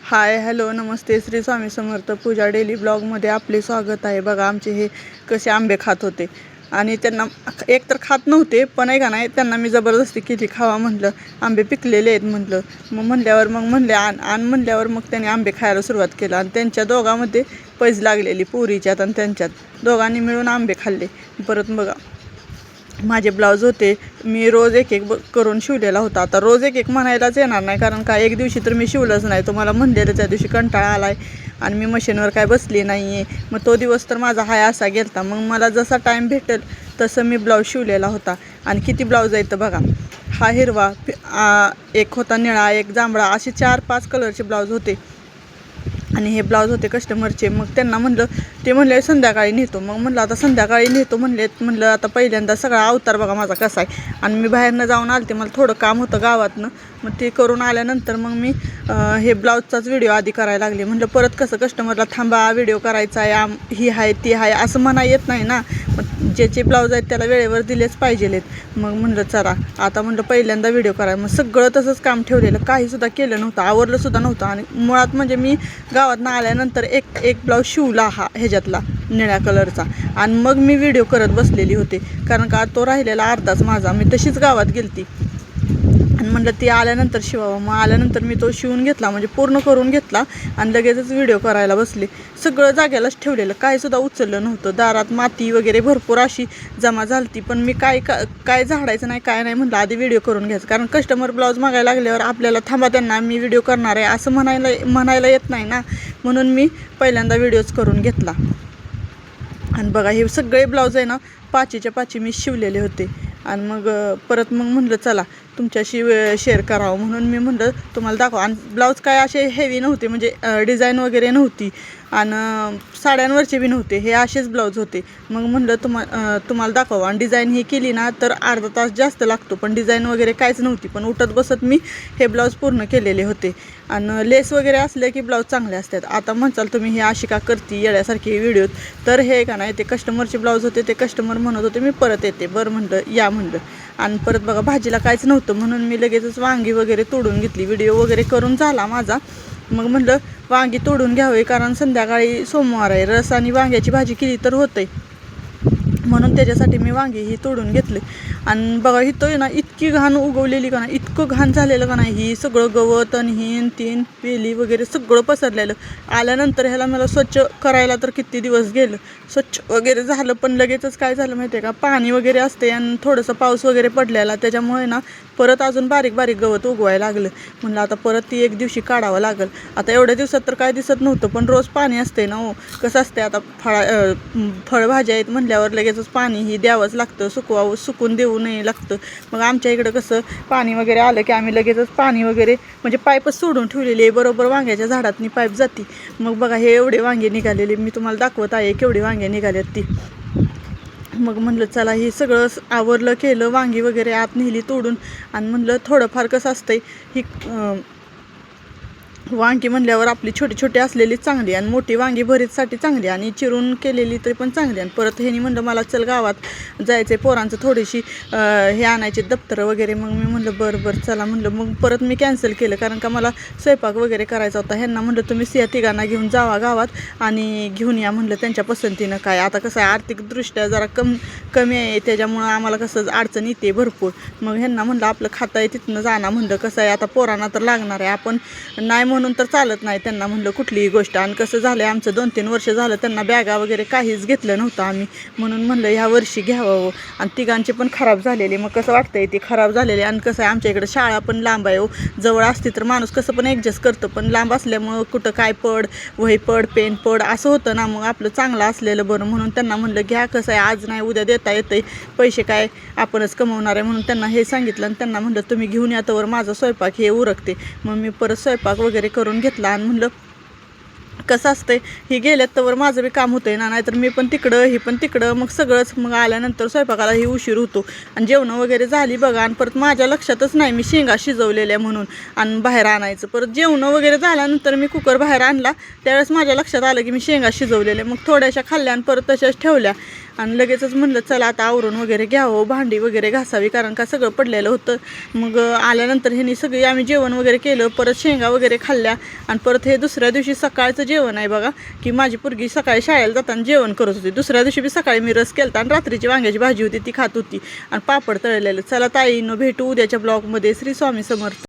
Hi hello नमस्ते श्री स्वामी समर्थ पूजा daily ब्लॉगमध्ये आपले स्वागत आहे। बघा आमचे हे कसे आंबे खात होते आणि त्यांना एक तर खात नव्हते पण आहे का नाही, त्यांना मी जबरदस्ती केली खावा म्हटलं, आंबे पिकलेले आहेत म्हटलं। मग म्हणले आण म्हणल्यावर मग त्यांनी आंबे खायला सुरुवात केलं आणि त्यांच्या दोघांमध्ये पैज लागलेली, पुरीच्यात आणि त्यांच्यात दोघांनी मिळून आंबे खाल्ले। परत बघा माझे ब्लाऊज होते, मी रोज एक एक करून शिवलेला होता। आता रोज एक एक म्हणायलाच येणार नाही, कारण का एक दिवशी तर मी शिवलंच नाही, तुम्हाला म्हणलेलं त्या दिवशी कंटाळा आलाय आणि मी मशीनवर काय बसली नाही आहे। मग तो दिवस तर माझा हाय असा गेलता। मग मला जसा टाईम भेटेल तसं मी ब्लाऊज शिवलेला होता। आणि किती ब्लाऊज आहेत बघा, हा हिरवा, एक होता निळा, एक जांभळा, असे 4-5 कलरचे ब्लाऊज होते आणि हे ब्लाऊज होते कस्टमरचे। मग त्यांना म्हणलं, ते म्हणले संध्याकाळी नेतो। मग म्हणलं आता संध्याकाळी नेतो म्हणलं आता पहिल्यांदा सगळा अवतार बघा माझा कसा आहे। आणि मी बाहेरनं जाऊन आलते, मला थोडं काम होतं गावातनं, मग ते करून आल्यानंतर मग मी हे ब्लाऊजचाच व्हिडिओ आधी करायला लागले। म्हणलं परत कसं कस्टमरला थांबा व्हिडिओ करायचा आहे, ही आहे ती आहे असं म्हणा येत नाही ना। मग ज्याचे ब्लाऊज आहेत त्याला वेळेवर दिलेच पाहिजेलेत। मग म्हणलं चला आता म्हणलं पहिल्यांदा व्हिडिओ करायला। मग सगळं तसंच काम ठेवलेलं, काहीसुद्धा केलं नव्हतं, आवरलंसुद्धा नव्हतं। आणि मुळात म्हणजे मी गावातनं आल्यानंतर एक ब्लाऊज शिवला हा ह्याच्यातला निळ्या कलरचा, आणि मग मी व्हिडिओ करत बसलेली होते, कारण का तो राहिलेला अर्धाच माझा। मी तशीच गावात गेलती आणि म्हणलं ती आल्यानंतर शिवावं। मग आल्यानंतर मी तो शिवून घेतला, म्हणजे पूर्ण करून घेतला आणि लगेचच व्हिडिओ करायला बसले। सगळं जाग्यालाच ठेवलेलं, काहीसुद्धा उचललं नव्हतं। दारात माती वगैरे भरपूर अशी जमा झालती, पण मी काय झाडायचं नाही काय नाही, म्हणलं आधी व्हिडिओ करून घ्यायचं। कारण कस्टमर ब्लाऊज मागायला लागल्यावर आपल्याला थांबा त्यांना मी व्हिडिओ करणार आहे असं म्हणायला येत नाही ना, म्हणून मी पहिल्यांदा व्हिडिओच करून घेतला। आणि बघा हे सगळे ब्लाऊज आहे ना 5च्या 5 मी शिवलेले होते। आणि मग परत म्हणलं चला तुमच्याशी शेअर करावं, म्हणून मी म्हणलं तुम्हाला दाखवा। आणि ब्लाऊज काय असे हेवी नव्हते, म्हणजे डिझाईन वगैरे नव्हती आणि साड्यांवरचे बी नव्हते, हे असेच ब्लाऊज होते। मग म्हणलं तुम्हाला दाखवा। आणि डिझाईन ही केली ना तर अर्धा तास जास्त लागतो, पण डिझाईन वगैरे काहीच नव्हती, पण उठत बसत मी हे ब्लाऊज पूर्ण केलेले होते। आणि लेस वगैरे असले की ब्लाऊज चांगले असतात। आता म्हणचाल तुम्ही हे अशी का करते येड्यासारखी व्हिडिओ, तर हे का नाही, ते कस्टमरचे ब्लाऊज होते, ते कस्टमर म्हणत होते मी परत येते, बरं म्हणलं या म्हणलं। आणि परत बघा भाजीला काहीच नव्हतं, म्हणून मी लगेचच वांगी वगैरे तोडून घेतली। व्हिडिओ वगैरे करून झाला माझा, मग म्हणलं वांगी तोडून घ्यावे, कारण संध्याकाळी सोमवार आहे, रस आणि वांग्याची भाजी केली तर होते, म्हणून त्याच्यासाठी मी वांगी ही तोडून घेतले। आणि बघा इथं ना इतकी घाण उगवलेली का नाही, इतकं घाण झालेलं का नाही, ही सगळं गवत आणि हिन तीन वेली वगैरे सगळं पसरलेलं। आल्यानंतर ह्याला मला स्वच्छ करायला तर किती दिवस गेलं, स्वच्छ वगैरे झालं, पण लगेचच काय झालं माहिती आहे का, पाणी वगैरे असते आणि थोडंसं पाऊस वगैरे पडलेला, त्याच्यामुळे ना परत अजून बारीक बारीक गवत उगवायला लागलं। म्हणलं आता परत ती एक दिवशी काढावं लागेल। आता एवढ्या दिवसात तर काय दिसत नव्हतं, पण रोज पाणी असते ना हो, कसं असते आता फळभाज्या आहेत म्हणल्यावर लगेचच पाणी ही द्यावंच लागतं, सुकून देऊ नये लागतं। मग आमच्या इकडं कसं पाणी वगैरे आलं की आम्ही लगेचच पाणी वगैरे म्हणजे पाईपच सोडून ठेवलेली आहे, बरोबर वांग्याच्या झाडातनी पाईप जाती। मग बघा हे एवढे वांगे निघालेले, मी तुम्हाला दाखवत आहे केवढे वांगे निघालेत ती। मग म्हणलं चला हे सगळं आवरलं केलं, वांगी वगैरे आत नेली तोडून। आणि म्हणलं थोडंफार कसं असतंय ही वांगी म्हणल्यावर आपली छोटी छोटी असलेली चांगली, आणि मोठी वांगी भरीतसाठी चांगली, आणि चिरून केलेली तरी पण चांगली। आणि परत ह्यानी म्हणलं मला चल गावात जायचं, पोरांचं थोडीशी हे आणायचे दप्तरं वगैरे। मग मी म्हणलं बरं चला म्हणलं। मग परत मी कॅन्सल केलं, कारण का मला स्वयंपाक वगैरे करायचा होता। ह्यांना म्हणलं तुम्ही तिघांना घेऊन जावा गावात आणि घेऊन या म्हणलं त्यांच्या पसंतीनं काय। आता कसं आहे आर्थिकदृष्ट्या जरा कमी आहे, त्याच्यामुळं आम्हाला कसं अडचण येते भरपूर। मग ह्यांना म्हणलं आपलं खाता आहे तिथनं जाणं, म्हणलं कसं आहे आता पोरांना तर लागणार आहे, आपण नाही म्हणून तर चालत नाही त्यांना म्हणलं कुठलीही गोष्ट। आणि कसं झालं आमचं 2-3 वर्ष झालं त्यांना बॅगा वगैरे काहीच घेतलं नव्हतं आम्ही, म्हणून म्हणलं ह्या वर्षी घ्यावं। आणि तिघांचे पण खराब झालेले, मग कसं वाटतंय ते खराब झालेले। आणि कसं आहे आमच्या इकडं शाळा पण लांब आहे हो, जवळ असते तर माणूस कसं पण ॲडजस्ट करतं, पण लांब असल्यामुळं कुठं काय पड, वही पड, पेन पड असं होतं ना। मग आपलं चांगलं असलेलं बरं, म्हणून त्यांना म्हणलं घ्या, कसं आहे आज नाही उद्या देता येतंय, पैसे काय आपणच कमवणार आहे, म्हणून त्यांना हे सांगितलं। आणि त्यांना म्हणलं तुम्ही घेऊन या तोवर माझा स्वयंपाक हे उरकते। मग मी परत स्वयंपाक वगैरे करून घेतला। आणि म्हणलं कसं असतंय ही गेल्यात तर माझं बी काम होतंय ना, नाहीतर मी पण तिकडं ही पण तिकडं, मग सगळंच। मग आल्यानंतर स्वयंपाकाला ही उशीर होतो आणि जेवणं वगैरे झाली बघा। आणि परत माझ्या लक्षातच नाही मी शेंगा शिजवलेल्या म्हणून आणि बाहेर आणायचं। परत जेवणं वगैरे झाल्यानंतर मी कुकर बाहेर आणला, त्यावेळेस माझ्या लक्षात आलं की मी शेंगा शिजवलेल्या। मग थोड्याशा खाल्ल्या आणि परत तशाच ठेवल्या। आणि लगेचच म्हणलं चला आता आवरून वगैरे घ्यावं, भांडी वगैरे घासावी, कारण का सगळं पडलेलं होतं. मग आल्यानंतर ह्यांनी सगळी आम्ही जेवण वगैरे केलं, परत शेंगा वगैरे खाल्ल्या आणि परत हे दुसऱ्या दिवशी सकाळचं जेवण आहे बघा, की माझी पोरगी सकाळी शाळेला जाताना जेवण करत होती. दुसऱ्या दिवशी बी सकाळी मी रस केलता आणि रात्रीची वांग्याची भाजी होती ती खात होती आणि पापड तळलेलं. चला ताईंनो भेटू उद्याच्या ब्लॉगमध्ये. श्री स्वामी समर्थ.